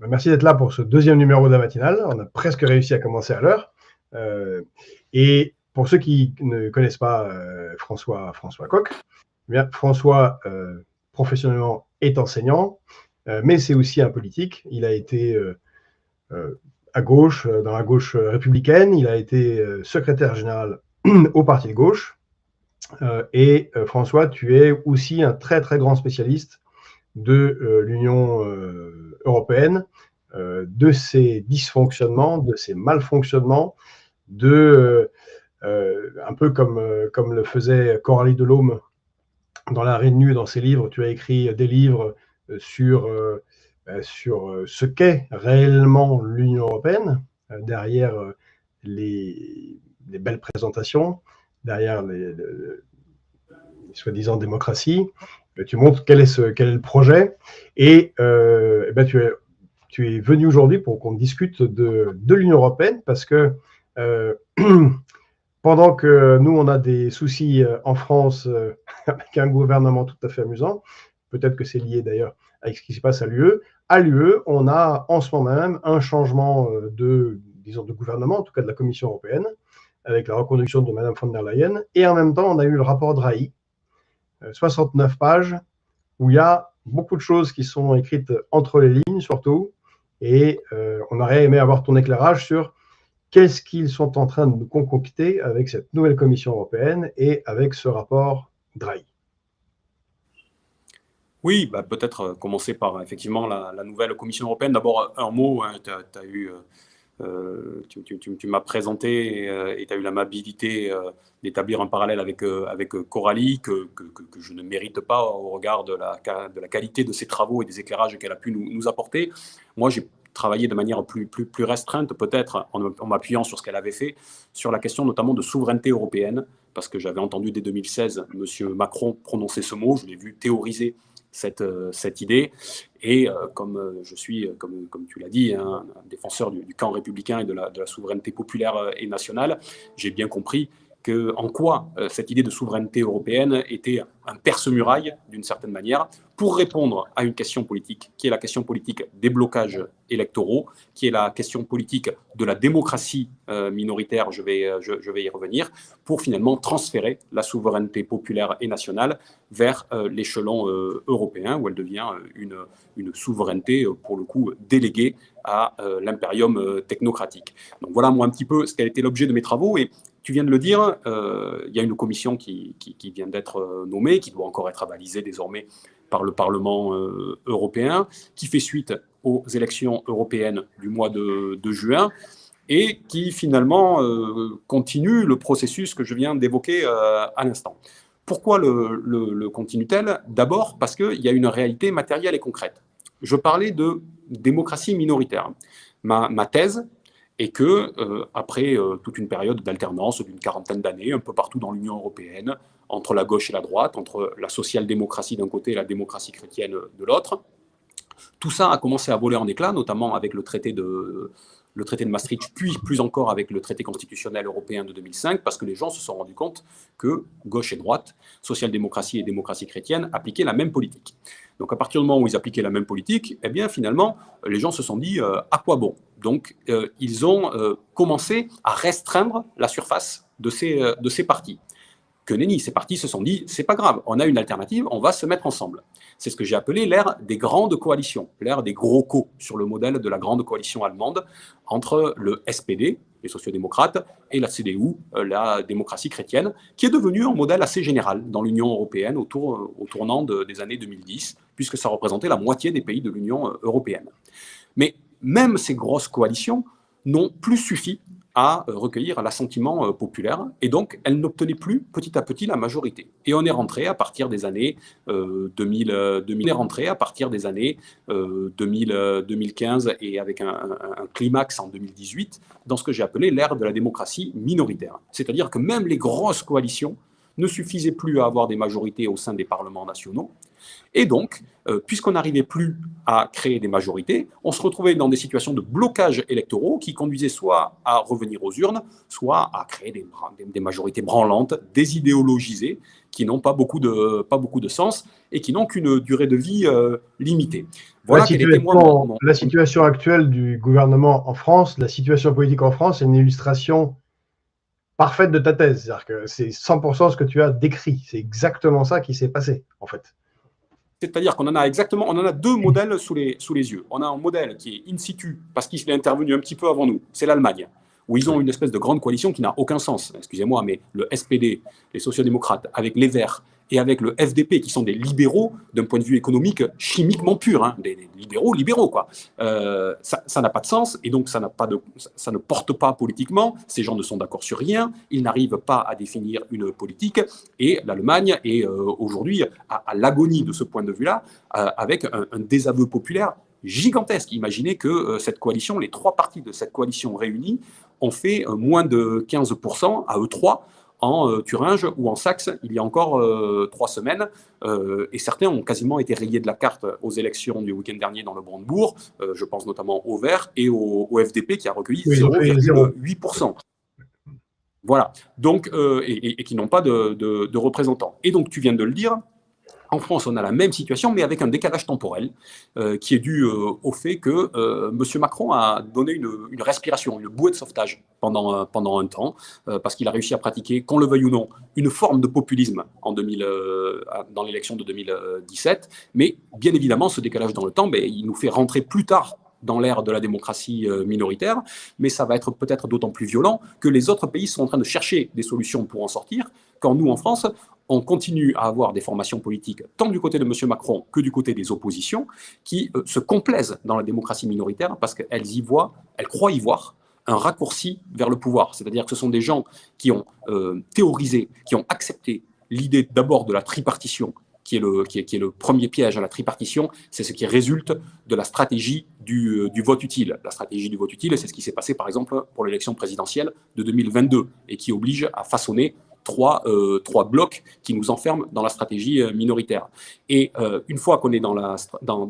Merci d'être là pour ce deuxième numéro de la matinale. On a presque réussi à commencer à l'heure. Et pour ceux qui ne connaissent pas François Coq, eh bien, François, professionnellement, est enseignant, mais c'est aussi un politique. Il a été à gauche, dans la gauche républicaine. Il a été secrétaire général au Parti de gauche. Et François, tu es aussi un très, très grand spécialiste de l'Union européenne, de ses dysfonctionnements, de ses malfonctionnements, un peu comme le faisait Coralie Delhomme dans L'Arrêt de nu, dans ses livres. Tu as écrit des livres sur ce qu'est réellement l'Union européenne, derrière les belles présentations, derrière les soi-disant démocraties. Tu montres quel est le projet, et ben tu es venu aujourd'hui pour qu'on discute de l'Union européenne, parce que pendant que nous, on a des soucis en France avec un gouvernement tout à fait amusant, peut-être que c'est lié d'ailleurs avec ce qui se passe à l'UE, on a en ce moment même un changement de gouvernement, en tout cas de la Commission européenne, avec la reconduction de Mme von der Leyen, et en même temps, on a eu le rapport Draghi, 69 pages, où il y a beaucoup de choses qui sont écrites entre les lignes, surtout, et on aurait aimé avoir ton éclairage sur qu'est-ce qu'ils sont en train de nous concocter avec cette nouvelle Commission européenne et avec ce rapport Draghi. Oui, peut-être commencer par effectivement la nouvelle Commission européenne. D'abord, un mot, hein, tu m'as présenté et tu as eu l'amabilité d'établir un parallèle avec Coralie, que je ne mérite pas au regard de la qualité de ses travaux et des éclairages qu'elle a pu nous apporter. Moi, j'ai travaillé de manière plus restreinte, peut-être, en m'appuyant sur ce qu'elle avait fait, sur la question notamment de souveraineté européenne, parce que j'avais entendu dès 2016 M. Macron prononcer ce mot, je l'ai vu théoriser cette idée. Et comme je suis, comme tu l'as dit, un défenseur du camp républicain et de la souveraineté populaire et nationale, j'ai bien compris en quoi cette idée de souveraineté européenne était un perce-muraille, d'une certaine manière, pour répondre à une question politique, qui est la question politique des blocages électoraux, qui est la question politique de la démocratie minoritaire, je vais y revenir, pour finalement transférer la souveraineté populaire et nationale vers l'échelon européen, où elle devient une souveraineté, pour le coup, déléguée à l'impérium technocratique. Donc voilà, moi, un petit peu ce qu'a été l'objet de mes travaux. Et tu viens de le dire, il y a une commission qui vient d'être nommée, qui doit encore être avalisée désormais par le Parlement européen, qui fait suite aux élections européennes du mois de juin, et qui finalement continue le processus que je viens d'évoquer à l'instant. Pourquoi le continue-t-elle? D'abord parce qu'il y a une réalité matérielle et concrète. Je parlais de démocratie minoritaire. Ma thèse est que, après toute une période d'alternance d'une quarantaine d'années, un peu partout dans l'Union européenne, entre la gauche et la droite, entre la social-démocratie d'un côté et la démocratie chrétienne de l'autre, tout ça a commencé à voler en éclats, notamment avec le traité de Maastricht, puis plus encore avec le traité constitutionnel européen de 2005, parce que les gens se sont rendus compte que gauche et droite, social-démocratie et démocratie chrétienne, appliquaient la même politique. Donc à partir du moment où ils appliquaient la même politique, eh bien finalement, les gens se sont dit à quoi bon? Donc ils ont commencé à restreindre la surface de ces partis. Que nenni, ces partis se sont dit, c'est pas grave, on a une alternative, on va se mettre ensemble. C'est ce que j'ai appelé l'ère des grandes coalitions, l'ère des gros co, sur le modèle de la grande coalition allemande entre le SPD, les sociodémocrates, et la CDU, la démocratie chrétienne, qui est devenue un modèle assez général dans l'Union européenne au tournant des années 2010, puisque ça représentait la moitié des pays de l'Union européenne. Mais même ces grosses coalitions n'ont plus suffi à recueillir l'assentiment populaire, et donc elle n'obtenait plus petit à petit la majorité. Et on est rentré à partir des années 2015 et avec un climax en 2018 dans ce que j'ai appelé l'ère de la démocratie minoritaire. C'est-à-dire que même les grosses coalitions ne suffisaient plus à avoir des majorités au sein des parlements nationaux, Et donc, puisqu'on n'arrivait plus à créer des majorités, on se retrouvait dans des situations de blocage électoraux qui conduisaient soit à revenir aux urnes, soit à créer des majorités branlantes, désidéologisées, qui n'ont pas beaucoup de sens et qui n'ont qu'une durée de vie limitée. Voilà quel était la situation actuelle du gouvernement en France, la situation politique en France, est une illustration parfaite de ta thèse. C'est-à-dire que c'est 100% ce que tu as décrit. C'est exactement ça qui s'est passé, en fait. C'est-à-dire qu'on en a deux modèles sous les yeux. On a un modèle qui est in situ, parce qu'il est intervenu un petit peu avant nous, c'est l'Allemagne, où ils ont une espèce de grande coalition qui n'a aucun sens. Excusez-moi, mais le SPD, les sociodémocrates, avec les Verts, et avec le FDP, qui sont des libéraux d'un point de vue économique chimiquement pur, hein, des libéraux, quoi. Ça n'a pas de sens, et donc ça ne porte pas politiquement. Ces gens ne sont d'accord sur rien, ils n'arrivent pas à définir une politique, et l'Allemagne est aujourd'hui à l'agonie de ce point de vue-là, avec un désaveu populaire gigantesque. Imaginez que cette coalition, les trois partis de cette coalition réunis, ont fait moins de 15% à eux trois, en Thuringe ou en Saxe, il y a encore 3 semaines, et certains ont quasiment été rayés de la carte aux élections du week-end dernier dans le Brandebourg, je pense notamment au Verts et au FDP qui a recueilli 0,8%. Voilà, donc, et qui n'ont pas de représentants. Et donc, tu viens de le dire, en France, on a la même situation, mais avec un décalage temporel qui est dû au fait que M. Macron a donné une respiration, une bouée de sauvetage pendant un temps, parce qu'il a réussi à pratiquer, qu'on le veuille ou non, une forme de populisme dans l'élection de 2017. Mais bien évidemment, ce décalage dans le temps, il nous fait rentrer plus tard dans l'ère de la démocratie minoritaire, mais ça va être peut-être d'autant plus violent que les autres pays sont en train de chercher des solutions pour en sortir, quand nous, en France, on continue à avoir des formations politiques, tant du côté de M. Macron que du côté des oppositions, qui se complaisent dans la démocratie minoritaire parce qu'elles croient y voir un raccourci vers le pouvoir. C'est-à-dire que ce sont des gens qui ont théorisé, qui ont accepté l'idée d'abord de la tripartition, qui est le premier piège à la tripartition, c'est ce qui résulte de la stratégie du vote utile. La stratégie du vote utile, c'est ce qui s'est passé par exemple pour l'élection présidentielle de 2022 et qui oblige à façonner trois blocs qui nous enferment dans la stratégie minoritaire. Et une fois qu'on est dans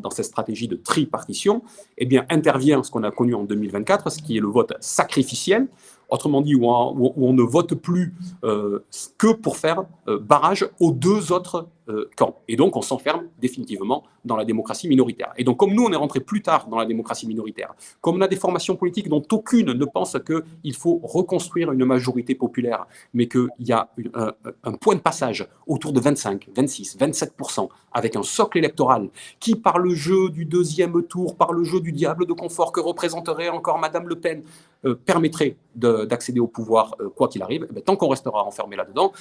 cette stratégie de tripartition, eh bien intervient ce qu'on a connu en 2024, ce qui est le vote sacrificiel, autrement dit, où on ne vote plus que pour faire barrage aux deux autres camps. Et donc, on s'enferme définitivement dans la démocratie minoritaire. Et donc, comme nous, on est rentré plus tard dans la démocratie minoritaire, comme on a des formations politiques dont aucune ne pense qu'il faut reconstruire une majorité populaire, mais qu'il y a un point de passage autour de 25, 26, 27%, avec un socle électoral qui, par le jeu du deuxième tour, par le jeu du diable de confort que représenterait encore Madame Le Pen, permettrait d'accéder au pouvoir quoi qu'il arrive, tant qu'on restera enfermé là-dedans,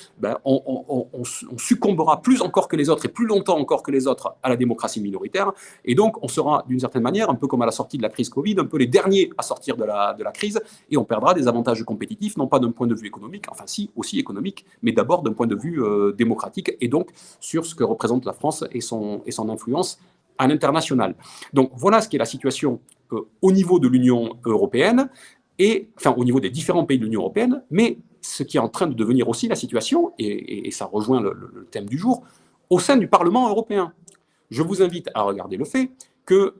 on succombera plus encore que les autres et plus longtemps encore que les autres à la démocratie minoritaire. Et donc, on sera d'une certaine manière, un peu comme à la sortie de la crise Covid, un peu les derniers à sortir de la crise, et on perdra des avantages compétitifs, non pas d'un point de vue économique, enfin si, aussi économique, mais d'abord d'un point de vue démocratique, et donc sur ce que représente la France et son influence à l'international. Donc voilà ce qui est la situation au niveau de l'Union européenne, et enfin au niveau des différents pays de l'Union européenne, mais ce qui est en train de devenir aussi la situation, et ça rejoint le thème du jour, au sein du Parlement européen. Je vous invite à regarder le fait que,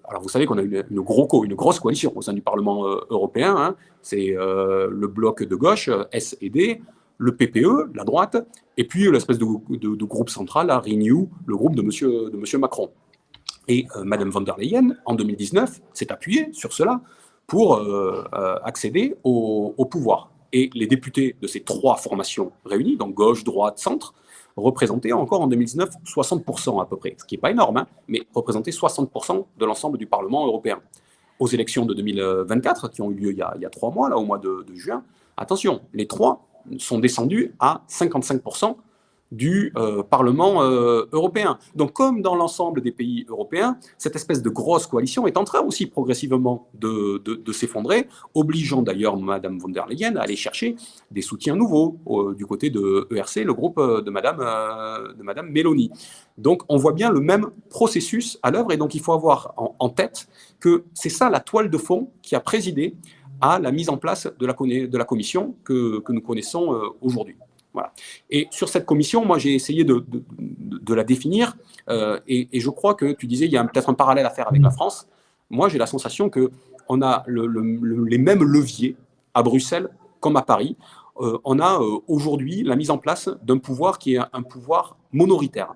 alors vous savez qu'on a une grosse coalition au sein du Parlement européen, hein, c'est le bloc de gauche, S et D, le PPE, la droite, et puis l'espèce de groupe central, la Renew, le groupe de monsieur Macron. Et Madame von der Leyen, en 2019, s'est appuyée sur cela pour accéder au pouvoir. Et les députés de ces trois formations réunies, donc gauche, droite, centre, représentaient encore en 2019 60% à peu près, ce qui n'est pas énorme, hein, mais représentaient 60% de l'ensemble du Parlement européen. Aux élections de 2024, qui ont eu lieu il y a 3 mois, là, au mois de juin, attention, les trois sont descendus à 55% du Parlement européen. Donc, comme dans l'ensemble des pays européens, cette espèce de grosse coalition est en train aussi progressivement de s'effondrer, obligeant d'ailleurs Madame von der Leyen à aller chercher des soutiens nouveaux du côté de ERC, le groupe de Madame Meloni. Donc, on voit bien le même processus à l'œuvre, et donc il faut avoir en tête que c'est ça la toile de fond qui a présidé à la mise en place de la commission que nous connaissons aujourd'hui. Voilà. Et sur cette commission, moi, j'ai essayé de la définir, et je crois que tu disais, il y a peut-être un parallèle à faire avec la France. Moi, j'ai la sensation qu'on a les mêmes leviers à Bruxelles comme à Paris. On a aujourd'hui la mise en place d'un pouvoir qui est un pouvoir minoritaire.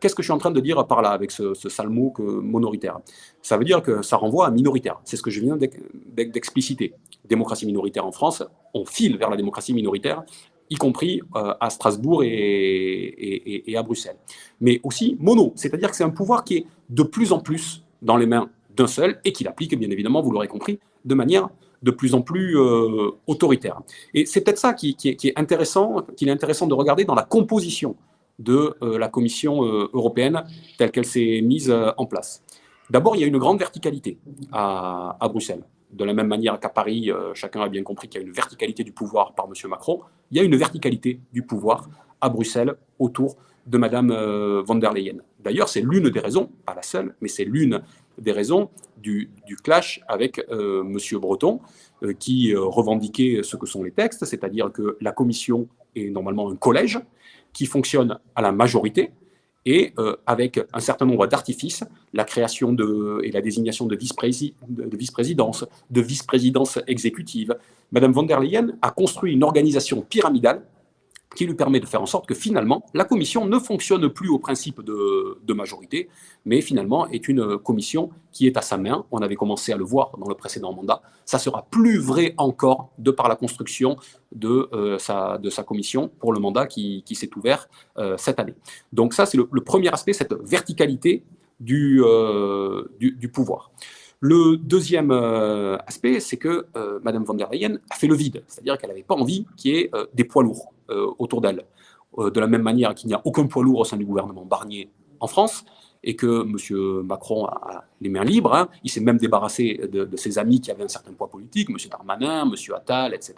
Qu'est-ce que je suis en train de dire par là avec ce sale mot minoritaire? Ça veut dire que ça renvoie à minoritaire. C'est ce que je viens d'expliciter. Démocratie minoritaire en France, on file vers la démocratie minoritaire, y compris à Strasbourg et à Bruxelles. Mais aussi mono, c'est-à-dire que c'est un pouvoir qui est de plus en plus dans les mains d'un seul et qu'il applique, bien évidemment, vous l'aurez compris, de manière de plus en plus autoritaire. Et c'est peut-être ça qu'il est intéressant de regarder dans la composition de la Commission européenne telle qu'elle s'est mise en place. D'abord, il y a une grande verticalité à Bruxelles. De la même manière qu'à Paris, chacun a bien compris qu'il y a une verticalité du pouvoir par M. Macron, il y a une verticalité du pouvoir à Bruxelles autour de Mme von der Leyen. D'ailleurs, c'est l'une des raisons, pas la seule, mais c'est l'une des raisons du clash avec M. Breton, qui revendiquait ce que sont les textes, c'est-à-dire que la Commission est normalement un collège qui fonctionne à la majorité, et avec un certain nombre d'artifices, la création et la désignation de vice-présidence, de vice-présidence exécutive. Madame von der Leyen a construit une organisation pyramidale qui lui permet de faire en sorte que finalement, la commission ne fonctionne plus au principe de majorité, mais finalement est une commission qui est à sa main. On avait commencé à le voir dans le précédent mandat. Ça sera plus vrai encore de par la construction de sa commission pour le mandat qui s'est ouvert cette année. Donc ça, c'est le premier aspect, cette verticalité du pouvoir. Le deuxième aspect, c'est que Mme von der Leyen a fait le vide, c'est-à-dire qu'elle n'avait pas envie qu'il y ait des poids lourds autour d'elle. De la même manière qu'il n'y a aucun poids lourd au sein du gouvernement Barnier en France, et que M. Macron a les mains libres, hein. Il s'est même débarrassé de ses amis qui avaient un certain poids politique, M. Darmanin, M. Attal, etc.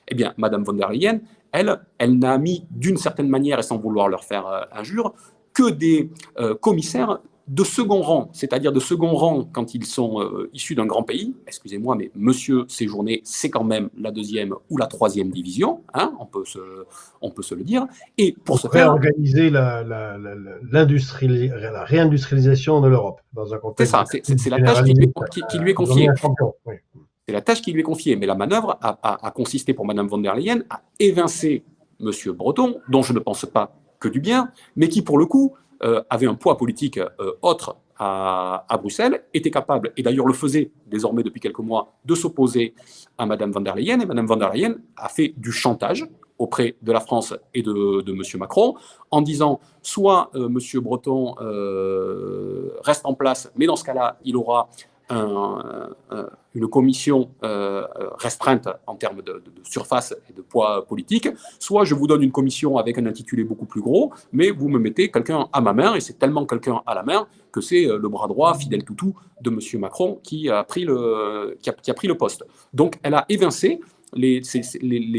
Eh bien, Mme von der Leyen, elle n'a mis d'une certaine manière, et sans vouloir leur faire injure, que des commissaires de second rang, c'est-à-dire de second rang quand ils sont issus d'un grand pays. Excusez-moi, mais Monsieur Séjourné, c'est quand même la 2e ou la 3e division, hein, on peut se le dire. Et pour se faire réorganiser la réindustrialisation de l'Europe dans un contexte. C'est ça, c'est la tâche qui lui est confiée. Oui. C'est la tâche qui lui est confiée, mais la manœuvre a consisté pour Mme von der Leyen à évincer M. Breton, dont je ne pense pas que du bien, mais qui pour le coup avait un poids politique autre à Bruxelles, était capable, et d'ailleurs le faisait désormais depuis quelques mois, de s'opposer à Mme von der Leyen, et Mme von der Leyen a fait du chantage auprès de la France et de M. Macron, en disant soit M. Breton reste en place, mais dans ce cas-là, il aura une commission restreinte en termes de surface et de poids politique, soit je vous donne une commission avec un intitulé beaucoup plus gros, mais vous me mettez quelqu'un à ma main, et c'est tellement quelqu'un à la main que c'est le bras droit, Fidel Toutou, de M. Macron qui a pris le poste. Donc elle a évincé les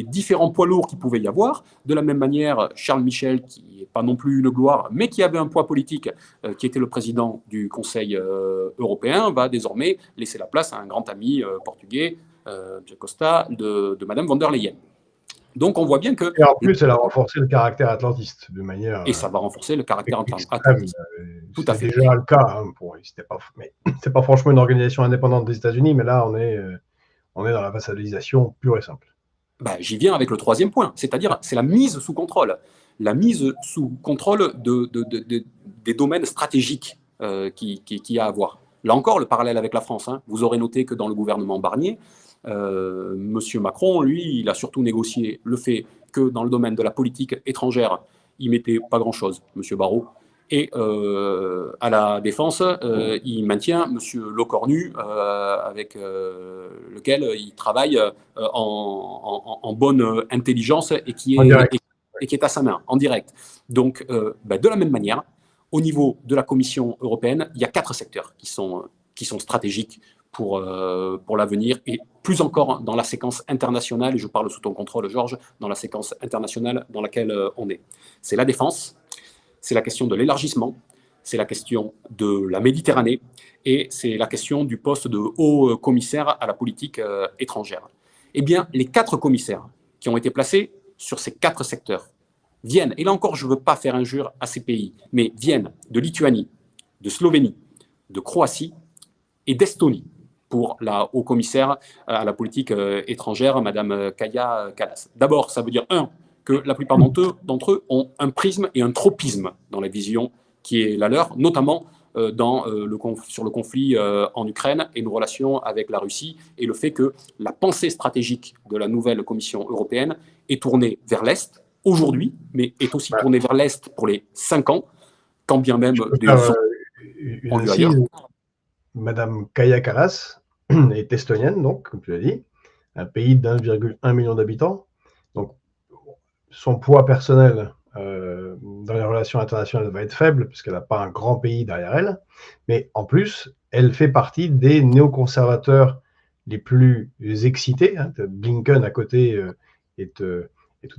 différents poids lourds qu'il pouvait y avoir. De la même manière, Charles Michel, qui n'est pas non plus une gloire, mais qui avait un poids politique, qui était le président du Conseil européen, va désormais laisser la place à un grand ami portugais, José Costa, de Mme von der Leyen. Donc on voit bien que... Et en plus, elle a renforcé le caractère atlantiste de manière... Et ça va renforcer le caractère atlantiste. Tout à fait. C'est déjà le cas. Hein, c'est pas franchement une organisation indépendante des États-Unis, mais là, on est dans la vassalisation pure et simple. Ben, j'y viens avec le troisième point, c'est-à-dire c'est la mise sous contrôle. La mise sous contrôle des domaines stratégiques qu'il y a à avoir. Là encore, le parallèle avec la France. Hein. Vous aurez noté que dans le gouvernement Barnier, M. Macron, lui, il a surtout négocié le fait que dans le domaine de la politique étrangère, il mettait pas grand-chose, M. Barrot. Et à la défense, il maintient M. Lecornu, avec lequel il travaille en bonne intelligence et qui est à sa main, en direct. Donc, de la même manière, au niveau de la Commission européenne, il y a 4 secteurs qui sont stratégiques pour l'avenir, et plus encore dans la séquence internationale, et je parle sous ton contrôle, Georges, dans la séquence internationale dans laquelle on est. C'est la défense, c'est la question de l'élargissement, c'est la question de la Méditerranée, et c'est la question du poste de haut commissaire à la politique étrangère. Eh bien, les 4 commissaires qui ont été placés sur ces 4 secteurs viennent, et là encore je ne veux pas faire injure à ces pays, mais viennent de Lituanie, de Slovénie, de Croatie et d'Estonie pour la haut-commissaire à la politique étrangère, Madame Kaja Kallas. D'abord, ça veut dire, que la plupart d'entre eux ont un prisme et un tropisme dans la vision qui est la leur, notamment sur le conflit en Ukraine et nos relations avec la Russie, et le fait que la pensée stratégique de la nouvelle Commission européenne est tournée vers l'Est aujourd'hui, mais est aussi tournée vers l'Est pour les 5 ans, quand bien même des faire, ont lieu ailleurs. Madame Kaja Kallas est estonienne, donc, comme tu l'as dit, un pays d'1,1 million d'habitants. Donc, son poids personnel dans les relations internationales va être faible, puisqu'elle n'a pas un grand pays derrière elle. Mais en plus, elle fait partie des néoconservateurs les plus excités. Blinken à côté est tout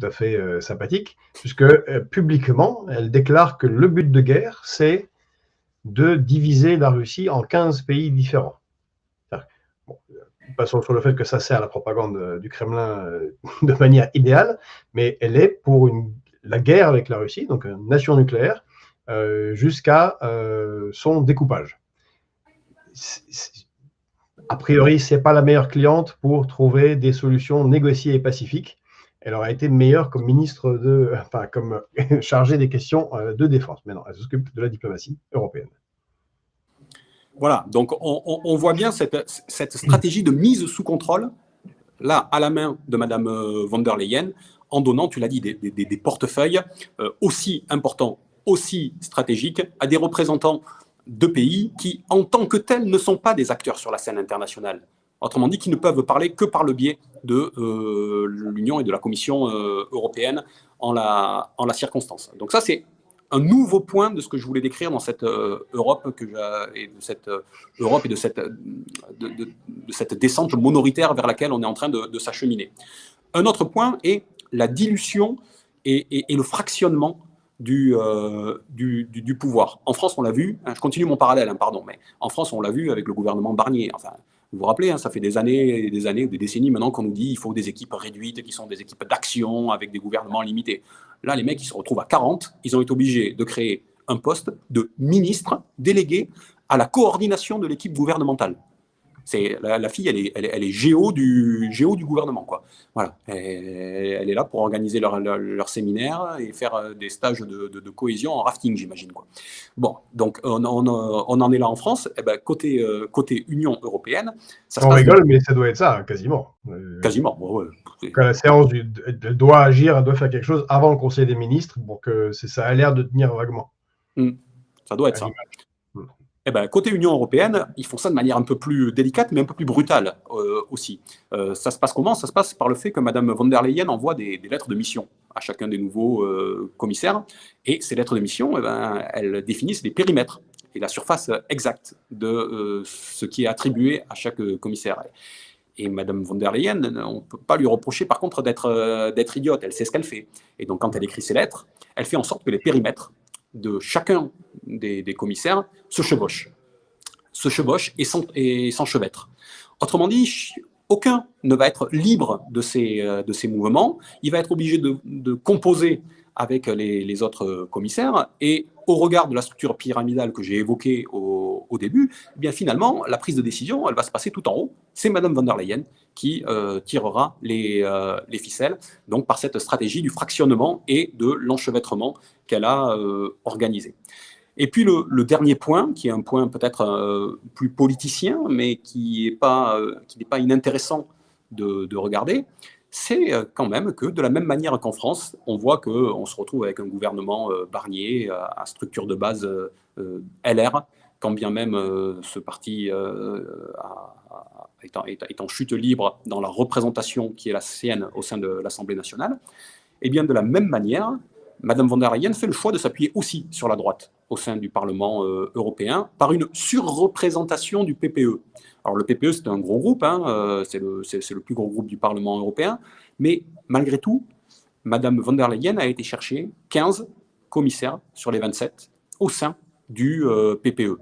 à fait sympathique, puisque publiquement, elle déclare que le but de guerre, c'est de diviser la Russie en 15 pays différents. Bon, passons sur le fait que ça sert à la propagande du Kremlin de manière idéale, mais elle est pour la guerre avec la Russie, donc une nation nucléaire, jusqu'à son découpage. A priori, ce n'est pas la meilleure cliente pour trouver des solutions négociées et pacifiques. Elle aurait été meilleure comme ministre comme chargée des questions de défense. Mais non, elle s'occupe de la diplomatie européenne. Voilà, donc on voit bien cette stratégie de mise sous contrôle, là, à la main de Mme von der Leyen, en donnant, tu l'as dit, des portefeuilles aussi importants, aussi stratégiques, à des représentants de pays qui, en tant que tels, ne sont pas des acteurs sur la scène internationale. Autrement dit, qui ne peuvent parler que par le biais de l'Union et de la Commission européenne en la circonstance. Donc ça, c'est un nouveau point de ce que je voulais décrire dans cette Europe et de cette descente minoritaire vers laquelle on est en train de s'acheminer. Un autre point est la dilution et le fractionnement du pouvoir. En France, on l'a vu, je continue mon parallèle, pardon, mais en France, on l'a vu avec le gouvernement Barnier. Enfin, vous vous rappelez, ça fait des années, des décennies maintenant qu'on nous dit qu'il faut des équipes réduites, qui sont des équipes d'action avec des gouvernements limités. Là, les mecs, ils se retrouvent à 40, ils ont été obligés de créer un poste de ministre délégué à la coordination de l'équipe gouvernementale. La fille, elle est géo du gouvernement, quoi. Voilà. Elle est là pour organiser leur séminaire et faire des stages de cohésion en rafting, j'imagine, quoi. Bon, donc on en est là en France. Eh ben, côté Union européenne, on rigole, mais ça doit être ça, quasiment. Quasiment. Ouais. Quand la séance elle doit agir, elle doit faire quelque chose avant le Conseil des ministres pour que ça a l'air de tenir vaguement. Ça doit être ça. Eh ben, côté Union européenne, ils font ça de manière un peu plus délicate, mais un peu plus brutale aussi. Ça se passe comment? Ça se passe par le fait que Mme von der Leyen envoie des lettres de mission à chacun des nouveaux commissaires. Et ces lettres de mission, elles définissent les périmètres et la surface exacte de ce qui est attribué à chaque commissaire. Et Mme von der Leyen, on ne peut pas lui reprocher par contre d'être idiote. Elle sait ce qu'elle fait. Et donc quand elle écrit ces lettres, elle fait en sorte que les périmètres de chacun des commissaires se chevauchent et s'enchevêtrent. Autrement dit, aucun ne va être libre de ces mouvements. Il va être obligé de composer avec les autres commissaires. Et au regard de la structure pyramidale que j'ai évoquée au début, eh bien finalement, la prise de décision, elle va se passer tout en haut. C'est Mme von der Leyen qui tirera les ficelles, donc par cette stratégie du fractionnement et de l'enchevêtrement qu'elle a organisé. Et puis le dernier point, qui est un point peut-être plus politicien, mais qui n'est pas inintéressant de regarder, c'est quand même que de la même manière qu'en France, on voit qu'on se retrouve avec un gouvernement Barnier à structure de base LR, quand bien même ce parti est en chute libre dans la représentation qui est la sienne au sein de l'Assemblée nationale. Et bien de la même manière, Mme von der Leyen fait le choix de s'appuyer aussi sur la droite au sein du Parlement européen par une surreprésentation du PPE. Alors le PPE, c'est un gros groupe, c'est le plus gros groupe du Parlement européen, mais malgré tout, Mme von der Leyen a été chercher 15 commissaires sur les 27 au sein du PPE.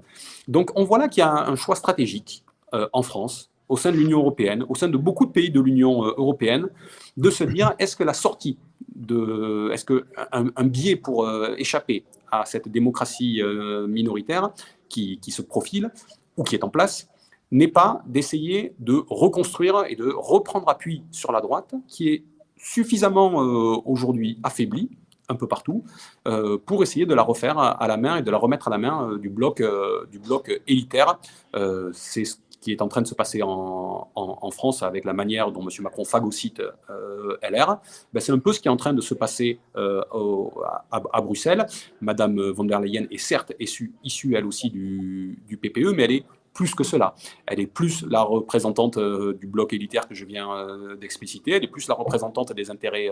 Donc on voit là qu'il y a un choix stratégique en France au sein de l'Union européenne, au sein de beaucoup de pays de l'Union européenne, de se dire est-ce que la sortie est-ce qu'un biais pour échapper à cette démocratie minoritaire qui se profile ou qui est en place n'est pas d'essayer de reconstruire et de reprendre appui sur la droite qui est suffisamment aujourd'hui affaiblie un peu partout, pour essayer de la refaire à la main et de la remettre à la main du bloc élitaire. C'est ce qui est en train de se passer en France avec la manière dont M. Macron phagocyte LR. Ben, c'est un peu ce qui est en train de se passer à Bruxelles. Madame von der Leyen est certes issue elle aussi du PPE, mais elle est plus que cela. Elle est plus la représentante du bloc élitaire que je viens d'expliciter, elle est plus la représentante des intérêts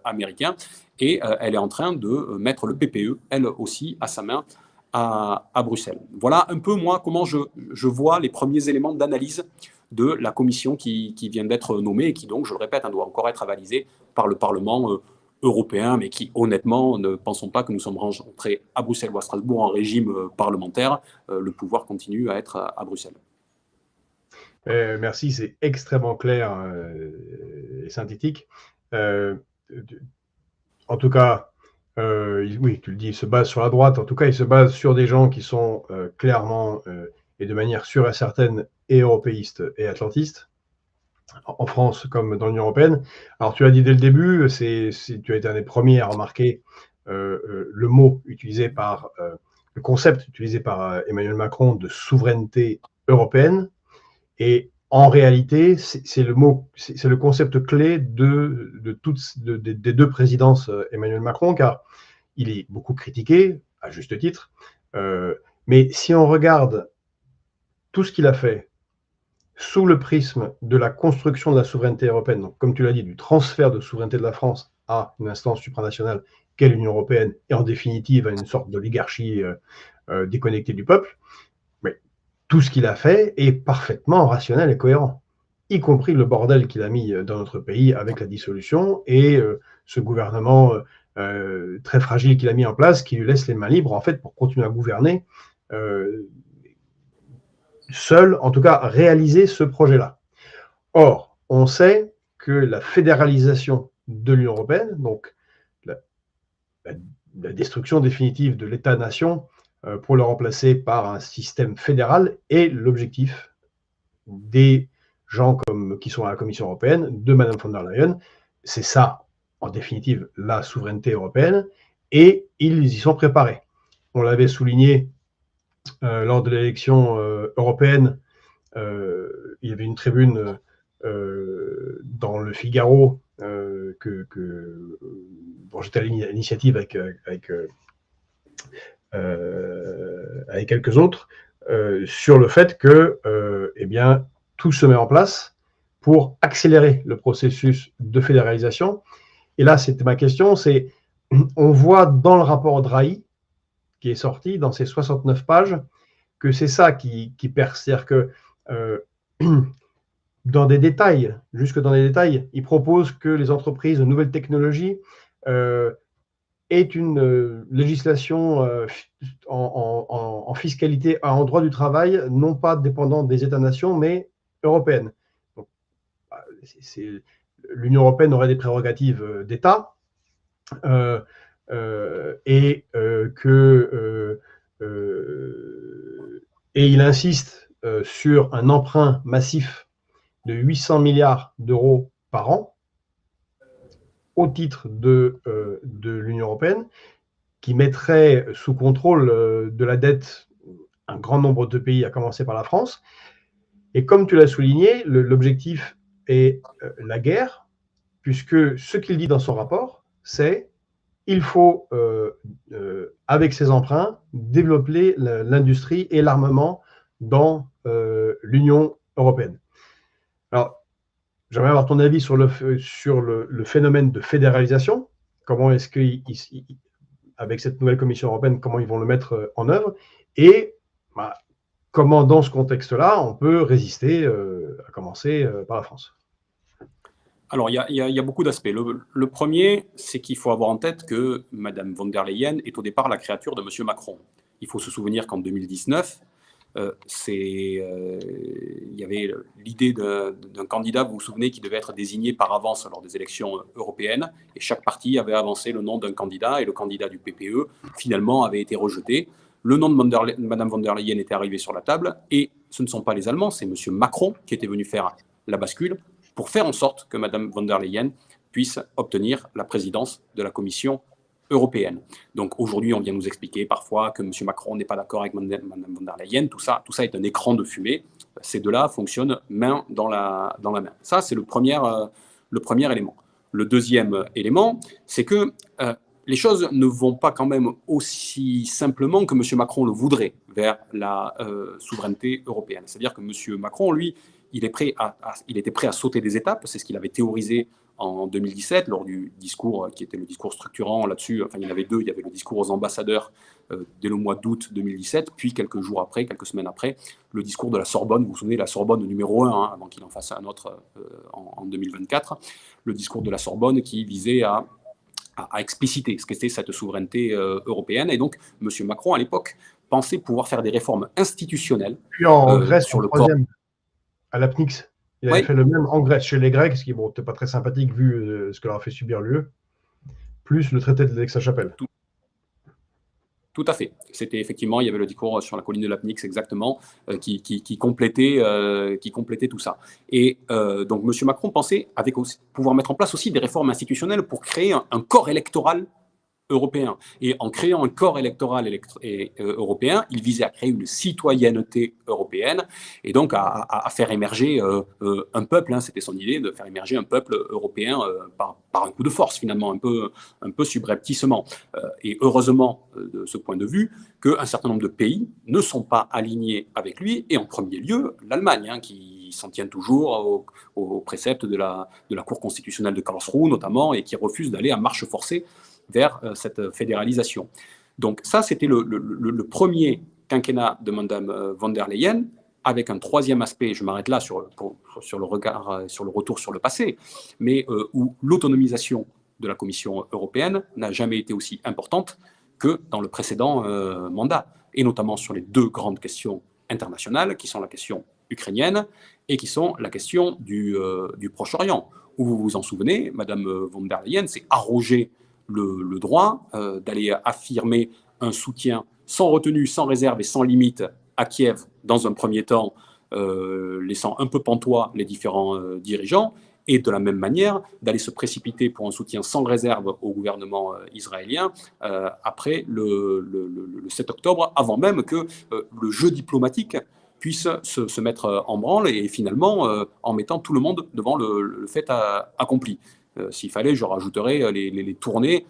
américains, et elle est en train de mettre le PPE, elle aussi, à sa main à Bruxelles. Voilà un peu, moi, comment je vois les premiers éléments d'analyse de la commission qui vient d'être nommée et qui, donc, je le répète, doit encore être avalisée par le Parlement européen, mais qui, honnêtement, ne pensons pas que nous sommes rentrés à Bruxelles ou à Strasbourg en régime parlementaire. Le pouvoir continue à être à Bruxelles. Merci, c'est extrêmement clair et synthétique. En tout cas, oui, tu le dis, il se base sur la droite. En tout cas, il se base sur des gens qui sont clairement et de manière sûre et certaine et européistes et atlantistes, en France comme dans l'Union européenne. Alors, tu l'as dit dès le début, tu as été un des premiers à remarquer le mot utilisé par, le concept utilisé par Emmanuel Macron de souveraineté européenne. Et en réalité, c'est le concept clé des deux présidences Emmanuel Macron, car il est beaucoup critiqué, à juste titre. Mais si on regarde tout ce qu'il a fait sous le prisme de la construction de la souveraineté européenne, donc comme tu l'as dit, du transfert de souveraineté de la France à une instance supranationale qu'est l'Union européenne, et en définitive à une sorte d'oligarchie déconnectée du peuple, mais tout ce qu'il a fait est parfaitement rationnel et cohérent, y compris le bordel qu'il a mis dans notre pays avec la dissolution et ce gouvernement très fragile qu'il a mis en place, qui lui laisse les mains libres, en fait, pour continuer à gouverner seul, en tout cas, réaliser ce projet-là. Or, on sait que la fédéralisation de l'Union européenne, donc la destruction définitive de l'État-nation pour le remplacer par un système fédéral, est l'objectif des gens qui sont à la Commission européenne, de Mme von der Leyen. C'est ça, en définitive, la souveraineté européenne, et ils y sont préparés. On l'avait souligné lors de l'élection européenne, il y avait une tribune dans le Figaro dont j'étais à l'initiative avec quelques autres, sur le fait que eh bien, tout se met en place pour accélérer le processus de fédéralisation. Et là, c'était ma question, c'est on voit dans le rapport Draghi, qui est sorti, dans ses 69 pages, que c'est ça qui perce. C'est-à-dire que dans des détails, jusque dans les détails, il propose que les entreprises de nouvelles technologies aient une législation en fiscalité, en droit du travail, non pas dépendant des États-nations, mais européenne. Donc, l'Union européenne aurait des prérogatives d'État, et il insiste sur un emprunt massif de 800 milliards d'euros par an au titre de l'Union européenne, qui mettrait sous contrôle de la dette un grand nombre de pays, à commencer par la France. Et comme tu l'as souligné, l'objectif est la guerre, puisque ce qu'il dit dans son rapport, c'est il faut, avec ces emprunts, développer l'industrie et l'armement dans l'Union européenne. Alors, j'aimerais avoir ton avis sur le phénomène de fédéralisation. Comment est-ce avec cette nouvelle Commission européenne, comment ils vont le mettre en œuvre, et comment, dans ce contexte-là, on peut résister, à commencer par la France. Alors, il y a beaucoup d'aspects. Le premier, c'est qu'il faut avoir en tête que Mme von der Leyen est au départ la créature de M. Macron. Il faut se souvenir qu'en 2019, il y avait l'idée d'un candidat, vous vous souvenez, qui devait être désigné par avance lors des élections européennes, et chaque parti avait avancé le nom d'un candidat, et le candidat du PPE, finalement, avait été rejeté. Le nom de Mme von der Leyen était arrivé sur la table, et ce ne sont pas les Allemands, c'est M. Macron qui était venu faire la bascule pour faire en sorte que Mme von der Leyen puisse obtenir la présidence de la Commission européenne. Donc aujourd'hui, on vient nous expliquer parfois que M. Macron n'est pas d'accord avec Mme von der Leyen. Tout ça est un écran de fumée. Ces deux-là fonctionnent main dans la main. Ça, c'est le premier élément. Le deuxième élément, c'est que les choses ne vont pas quand même aussi simplement que M. Macron le voudrait vers la souveraineté européenne. C'est-à-dire que M. Macron, lui, il était prêt à sauter des étapes. C'est ce qu'il avait théorisé en 2017, lors du discours qui était le discours structurant là-dessus. Enfin, il y en avait deux. Il y avait le discours aux ambassadeurs dès le mois d'août 2017, puis quelques semaines après, le discours de la Sorbonne. Vous vous souvenez, la Sorbonne numéro 1, avant qu'il en fasse un autre en 2024. Le discours de la Sorbonne qui visait à expliciter ce qu'était cette souveraineté européenne. Et donc, M. Macron, à l'époque, pensait pouvoir faire des réformes institutionnelles. Puis en Grèce, sur le troisième, à l'APNIX. Il avait fait le même en Grèce, chez les Grecs, ce qui n'était pas très sympathique vu ce que leur a fait subir l'UE, plus le traité d'Aix-la-Chapelle. Tout à fait. C'était effectivement, il y avait le discours sur la colline de l'APNIX exactement, qui complétait tout ça. Et donc M. Macron pensait pouvoir mettre en place aussi des réformes institutionnelles pour créer un corps électoral européen. Et en créant un corps électoral européen, il visait à créer une citoyenneté européenne et donc à faire émerger un peuple. C'était son idée, de faire émerger un peuple européen par un coup de force, finalement, un peu subrepticement. Et heureusement, de ce point de vue, qu'un certain nombre de pays ne sont pas alignés avec lui, et en premier lieu, l'Allemagne, qui s'en tient toujours aux préceptes de la Cour constitutionnelle de Karlsruhe, notamment, et qui refuse d'aller à marche forcée vers cette fédéralisation. Donc ça, c'était le premier quinquennat de Mme von der Leyen, avec un troisième aspect, je m'arrête là sur le retour sur le passé, mais où l'autonomisation de la Commission européenne n'a jamais été aussi importante que dans le précédent mandat, et notamment sur les deux grandes questions internationales, qui sont la question ukrainienne et qui sont la question du Proche-Orient, où vous vous en souvenez, Mme von der Leyen s'est arrogée le droit d'aller affirmer un soutien sans retenue, sans réserve et sans limite à Kiev dans un premier temps, laissant un peu pantois les différents dirigeants, et de la même manière d'aller se précipiter pour un soutien sans réserve au gouvernement israélien après le 7 octobre, avant même que le jeu diplomatique puisse se mettre en branle, et finalement en mettant tout le monde devant le fait accompli. S'il fallait, je rajouterais les tournées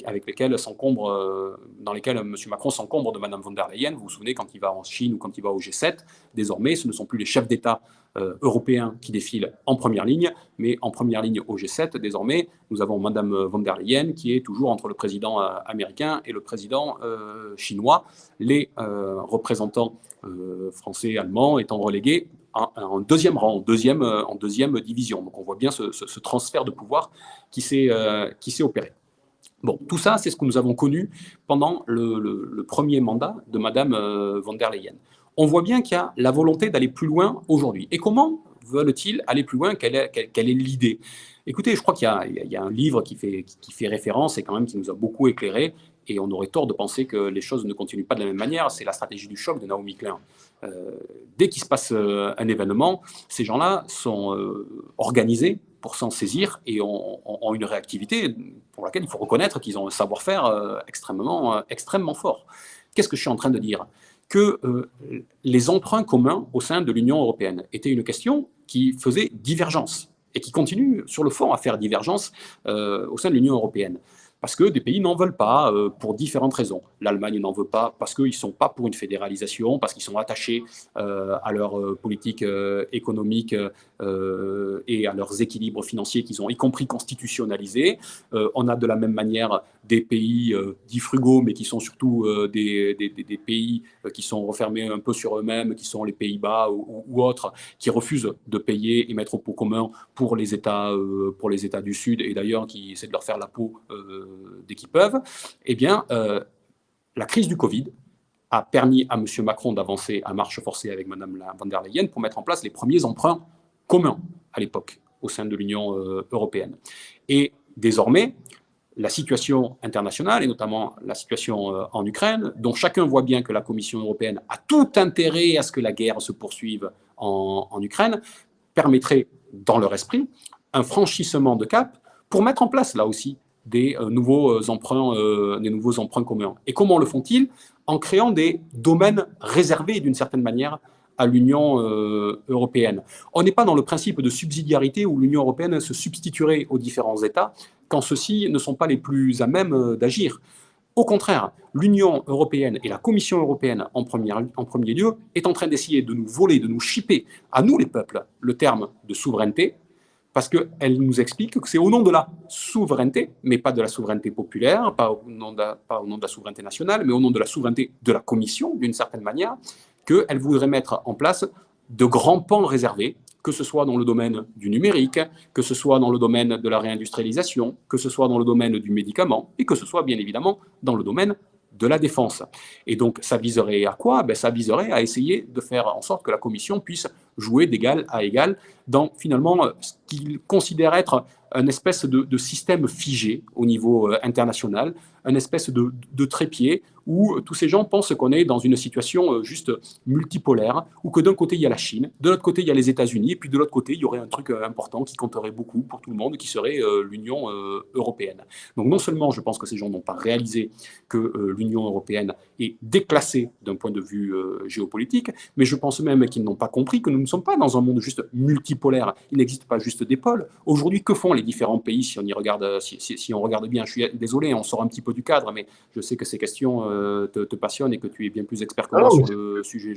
avec lesquelles M. Macron s'encombre de Mme von der Leyen. Vous vous souvenez, quand il va en Chine ou quand il va au G7, désormais, ce ne sont plus les chefs d'État européens qui défilent en première ligne, mais en première ligne au G7, désormais, nous avons Mme von der Leyen qui est toujours entre le président américain et le président chinois, les représentants français et allemands étant relégués en deuxième rang, en deuxième division. Donc on voit bien ce transfert de pouvoir qui s'est opéré. Bon, tout ça, c'est ce que nous avons connu pendant le premier mandat de Mme von der Leyen. On voit bien qu'il y a la volonté d'aller plus loin aujourd'hui. Et comment veulent-ils aller plus loin? Quelle est l'idée? Écoutez, je crois qu'il y a un livre qui fait référence et quand même qui nous a beaucoup éclairé, et on aurait tort de penser que les choses ne continuent pas de la même manière. C'est La stratégie du choc de Naomi Klein. Dès qu'il se passe un événement, ces gens-là sont organisés pour s'en saisir et ont une réactivité pour laquelle il faut reconnaître qu'ils ont un savoir-faire extrêmement fort. Qu'est-ce que je suis en train de dire? Que les emprunts communs au sein de l'Union européenne étaient une question qui faisait divergence et qui continue sur le fond à faire divergence au sein de l'Union européenne. Parce que des pays n'en veulent pas pour différentes raisons. L'Allemagne n'en veut pas parce qu'ils ne sont pas pour une fédéralisation, parce qu'ils sont attachés à leur politique économique et à leurs équilibres financiers qu'ils ont, y compris constitutionnalisés. On a de la même manière des pays dits frugaux, mais qui sont surtout des pays qui sont refermés un peu sur eux-mêmes, qui sont les Pays-Bas ou autres, qui refusent de payer et mettre au pot commun pour les États du Sud, et d'ailleurs qui essaient de leur faire la peau dès qu'ils peuvent. Eh bien, la crise du Covid a permis à M. Macron d'avancer à marche forcée avec Mme von der Leyen pour mettre en place les premiers emprunts communs à l'époque au sein de l'Union européenne. Et désormais, la situation internationale, et notamment la situation en Ukraine, dont chacun voit bien que la Commission européenne a tout intérêt à ce que la guerre se poursuive en Ukraine, permettrait, dans leur esprit, un franchissement de cap pour mettre en place, là aussi, des nouveaux emprunts communs. Et comment le font-ils? En créant des domaines réservés, d'une certaine manière, à l'Union européenne. On n'est pas dans le principe de subsidiarité où l'Union européenne se substituerait aux différents États quand ceux-ci ne sont pas les plus à même d'agir. Au contraire, l'Union européenne et la Commission européenne en premier lieu est en train d'essayer de nous voler, de nous chipper, à nous les peuples, le terme de souveraineté, parce qu'elle nous explique que c'est au nom de la souveraineté, mais pas de la souveraineté populaire, pas au nom de la souveraineté nationale, mais au nom de la souveraineté de la Commission, d'une certaine manière, qu'elle voudrait mettre en place de grands pans réservés, que ce soit dans le domaine du numérique, que ce soit dans le domaine de la réindustrialisation, que ce soit dans le domaine du médicament, et que ce soit bien évidemment dans le domaine de la défense. Et donc, ça viserait à quoi? Ça viserait à essayer de faire en sorte que la Commission puisse jouer d'égal à égal dans, finalement, ce qu'il considère être une espèce de système figé au niveau international, une espèce de trépied où tous ces gens pensent qu'on est dans une situation juste multipolaire, où que d'un côté il y a la Chine, de l'autre côté il y a les États-Unis, et puis de l'autre côté il y aurait un truc important qui compterait beaucoup pour tout le monde, qui serait l'Union européenne. Donc non seulement je pense que ces gens n'ont pas réalisé que l'Union européenne est déclassée d'un point de vue géopolitique, mais je pense même qu'ils n'ont pas compris que nous ne sommes pas dans un monde juste multipolaire. Il n'existe pas juste des pôles. Aujourd'hui, que font les différents pays si on y regarde, si on regarde bien? Je suis désolé, on sort un petit peu du cadre, mais je sais que ces questions te passionnent et que tu es bien plus expert que moi sur le sujet.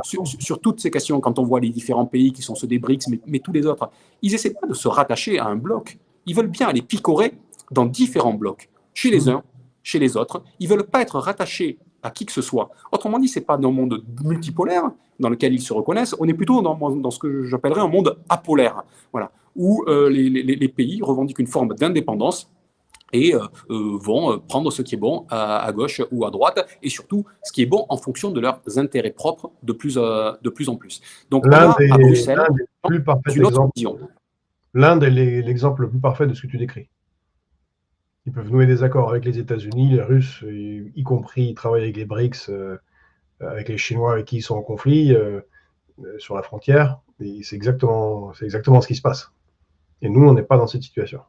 Sur toutes ces questions, quand on voit les différents pays qui sont ceux des BRICS, mais tous les autres, ils n'essaient pas de se rattacher à un bloc. Ils veulent bien aller picorer dans différents blocs, chez les uns, chez les autres. Ils ne veulent pas être rattachés à qui que ce soit. Autrement dit, ce n'est pas dans un monde multipolaire dans lequel ils se reconnaissent, on est plutôt dans ce que j'appellerais un monde apolaire, voilà, où les pays revendiquent une forme d'indépendance et vont prendre ce qui est bon à gauche ou à droite, et surtout ce qui est bon en fonction de leurs intérêts propres de plus en plus. Donc là, à Bruxelles, une autre vision. L'Inde est l'exemple le plus parfait de ce que tu décris. Ils peuvent nouer des accords avec les États-Unis, les Russes, y compris, ils travaillent avec les BRICS, avec les Chinois avec qui ils sont en conflit sur la frontière. Et c'est exactement ce qui se passe. Et nous, on n'est pas dans cette situation.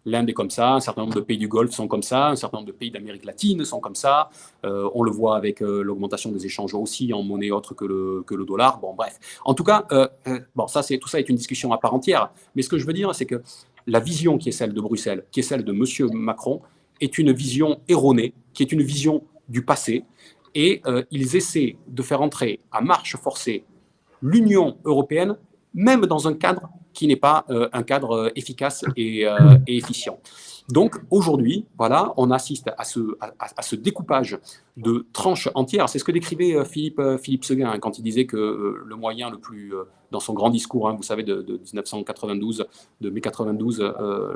L'Inde est comme ça, un certain nombre de pays du Golfe sont comme ça, un certain nombre de pays d'Amérique latine sont comme ça. On le voit avec l'augmentation des échanges aussi en monnaie autre que le dollar. Bon, bref. En tout cas, bon, tout ça est une discussion à part entière. Mais ce que je veux dire, c'est que la vision qui est celle de Bruxelles, qui est celle de M. Macron, est une vision erronée, qui est une vision du passé. Et ils essaient de faire entrer à marche forcée l'Union européenne, même dans un cadre qui n'est pas un cadre efficace et efficient. Donc aujourd'hui, voilà, on assiste à ce découpage de tranches entières. C'est ce que décrivait Philippe Séguin quand il disait que le moyen le plus, dans son grand discours, vous savez, de 1992, de mai 92,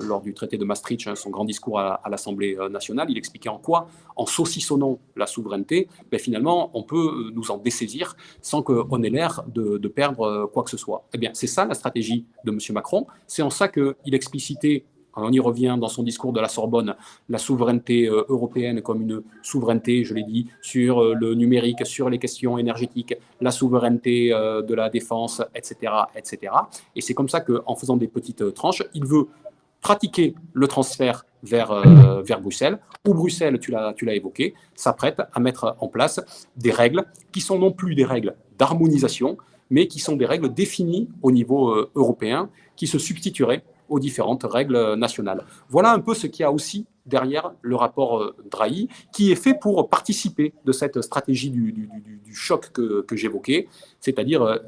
lors du traité de Maastricht, son grand discours à l'Assemblée nationale, il expliquait en quoi, en saucissonnant la souveraineté, finalement, on peut nous en dessaisir sans qu'on ait l'air de perdre quoi que ce soit. Eh bien, c'est ça la stratégie de M. Macron. C'est en ça qu'il explicitait, on y revient dans son discours de la Sorbonne, la souveraineté européenne comme une souveraineté, je l'ai dit, sur le numérique, sur les questions énergétiques, la souveraineté de la défense, etc., etc. Et c'est comme ça qu'en faisant des petites tranches, il veut pratiquer le transfert vers Bruxelles, où Bruxelles, tu l'as évoqué, s'apprête à mettre en place des règles qui sont non plus des règles d'harmonisation, mais qui sont des règles définies au niveau européen, qui se substitueraient aux différentes règles nationales. Voilà un peu ce qu'il y a aussi derrière le rapport Draghi, qui est fait pour participer de cette stratégie du choc que j'évoquais, c'est-à-dire,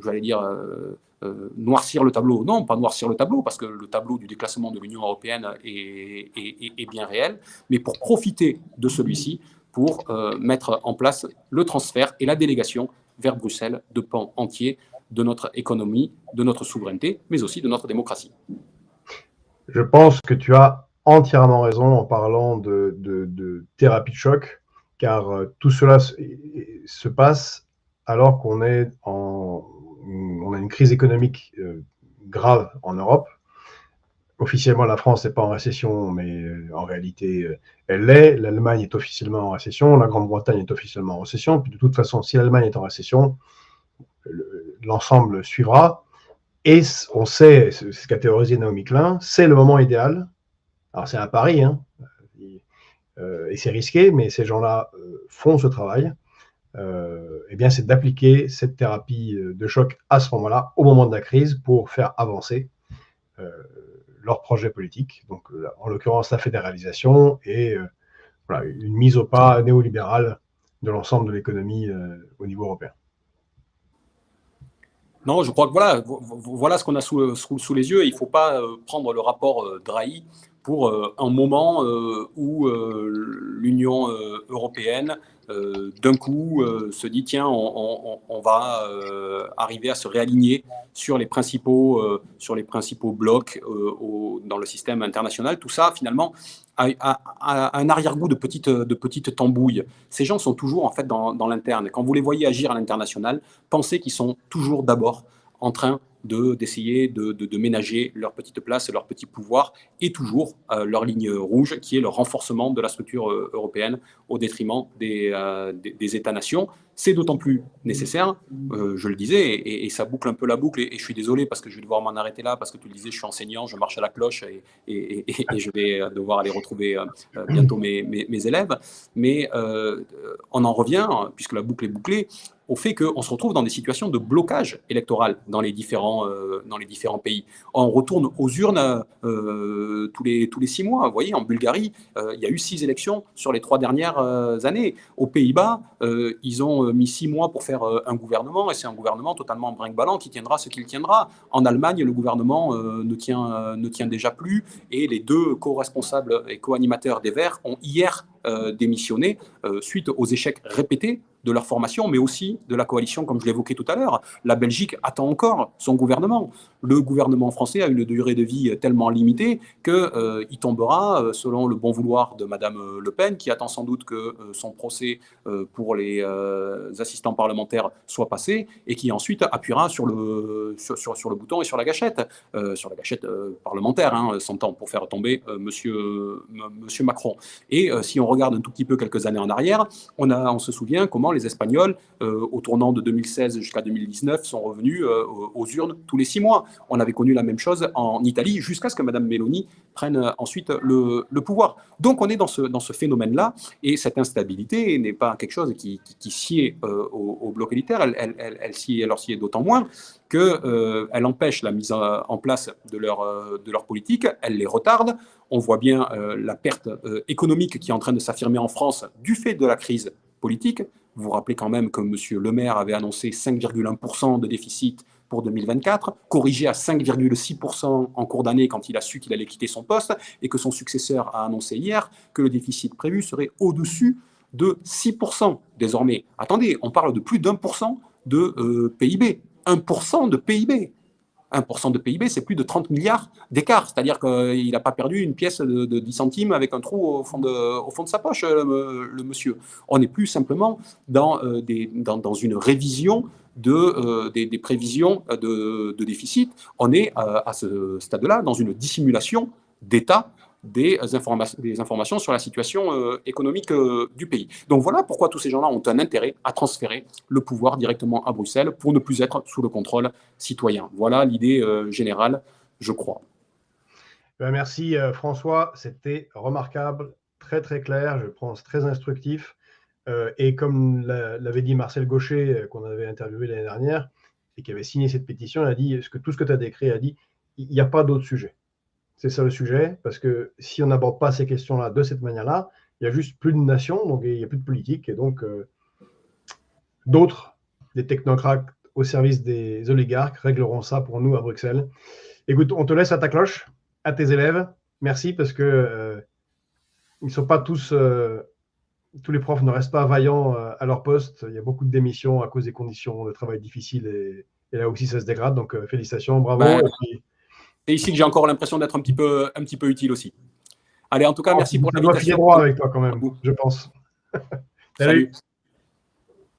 j'allais dire, noircir le tableau. Non, pas noircir le tableau, parce que le tableau du déclassement de l'Union européenne est bien réel, mais pour profiter de celui-ci, pour mettre en place le transfert et la délégation vers Bruxelles de pans entiers de notre économie, de notre souveraineté, mais aussi de notre démocratie. Je pense que tu as entièrement raison en parlant de thérapie de choc, car tout cela se passe alors qu'on est on a une crise économique grave en Europe. Officiellement, la France n'est pas en récession, mais en réalité, elle l'est. L'Allemagne est officiellement en récession, la Grande-Bretagne est officiellement en récession. Puis de toute façon, si l'Allemagne est en récession, l'ensemble suivra. Et on sait, ce qu'a théorisé Naomi Klein, c'est le moment idéal. Alors c'est un pari, hein, et c'est risqué, mais ces gens-là font ce travail. Eh bien, c'est d'appliquer cette thérapie de choc à ce moment-là, au moment de la crise, pour faire avancer leur projet politique. Donc, en l'occurrence, la fédéralisation et voilà, une mise au pas néolibérale de l'ensemble de l'économie au niveau européen. Non, je crois que voilà ce qu'on a sous les yeux. Il ne faut pas prendre le rapport Draghi pour un moment où l'Union européenne, d'un coup, se dit tiens, on va arriver à se réaligner sur les principaux blocs dans le système international. Tout ça, finalement, a un arrière-goût de petite tambouille. Ces gens sont toujours en fait dans l'interne. Quand vous les voyez agir à l'international, pensez qu'ils sont toujours d'abord en train d'essayer de ménager leur petite place, leur petit pouvoir, et toujours leur ligne rouge, qui est le renforcement de la structure européenne au détriment des États-nations. C'est d'autant plus nécessaire, je le disais, et ça boucle un peu la boucle, et je suis désolé parce que je vais devoir m'en arrêter là, parce que tu le disais, je suis enseignant, je marche à la cloche, et je vais devoir aller retrouver bientôt mes élèves, mais on en revient, puisque la boucle est bouclée, au fait qu'on se retrouve dans des situations de blocage électoral dans les différents pays. On retourne aux urnes tous les 6 mois. Vous voyez, en Bulgarie, il y a eu 6 élections sur les 3 dernières années. Aux Pays-Bas, ils ont mis 6 mois pour faire un gouvernement, et c'est un gouvernement totalement brinque-ballant qui tiendra ce qu'il tiendra. En Allemagne, le gouvernement ne tient déjà plus, et les 2 co-responsables et co-animateurs des Verts ont hier démissionné suite aux échecs répétés de leur formation, mais aussi de la coalition, comme je l'évoquais tout à l'heure. La Belgique attend encore son gouvernement. Le gouvernement français a une durée de vie tellement limitée qu'il tombera, selon le bon vouloir de Madame Le Pen, qui attend sans doute que son procès pour les assistants parlementaires soit passé, et qui ensuite appuiera sur le bouton et sur la gâchette parlementaire, hein, s'entend, pour faire tomber monsieur Macron. Et si on regarde un tout petit peu quelques années en arrière, on se souvient comment les Espagnols, au tournant de 2016 jusqu'à 2019, sont revenus aux urnes tous les 6 mois. On avait connu la même chose en Italie, jusqu'à ce que Mme Meloni prenne ensuite le pouvoir. Donc on est dans ce phénomène-là, et cette instabilité n'est pas quelque chose qui sied au bloc élitaire, elle leur sied d'autant moins qu'elle empêche la mise en place de leur politique, elle les retarde. On voit bien la perte économique qui est en train de s'affirmer en France du fait de la crise politique. Vous vous rappelez quand même que M. Le Maire avait annoncé 5,1% de déficit pour 2024, corrigé à 5,6% en cours d'année quand il a su qu'il allait quitter son poste, et que son successeur a annoncé hier que le déficit prévu serait au-dessus de 6% désormais. Attendez, on parle de plus d'1% de PIB. 1% de PIB. 1% de PIB, c'est plus de 30 milliards d'écart. C'est-à-dire qu'il n'a pas perdu une pièce de 10 centimes avec un trou au fond de sa poche, le monsieur. On n'est plus simplement dans une révision des prévisions de déficit. On est à ce stade-là dans une dissimulation d'État des informations sur la situation économique du pays. Donc voilà pourquoi tous ces gens-là ont un intérêt à transférer le pouvoir directement à Bruxelles pour ne plus être sous le contrôle citoyen. Voilà l'idée générale, je crois. Merci François, c'était remarquable, très très clair, je pense très instructif. Et comme l'avait dit Marcel Gaucher, qu'on avait interviewé l'année dernière, et qui avait signé cette pétition, il a dit tout ce que tu as décrit, a dit il n'y a pas d'autre sujet. C'est ça le sujet, parce que si on n'aborde pas ces questions-là de cette manière-là, il n'y a juste plus de nation, donc il n'y a plus de politique, et donc d'autres, des technocrates au service des oligarques, régleront ça pour nous à Bruxelles. Écoute, on te laisse à ta cloche, à tes élèves. Merci, parce que ils ne sont pas tous les profs ne restent pas vaillants à leur poste. Il y a beaucoup de démissions à cause des conditions de travail difficiles, et là aussi ça se dégrade. Donc félicitations, bravo. Et ici que j'ai encore l'impression d'être un petit peu utile aussi. Allez, en tout cas, merci pour Ça doit filer l'invitation. droit avec toi quand même, je pense. Salut.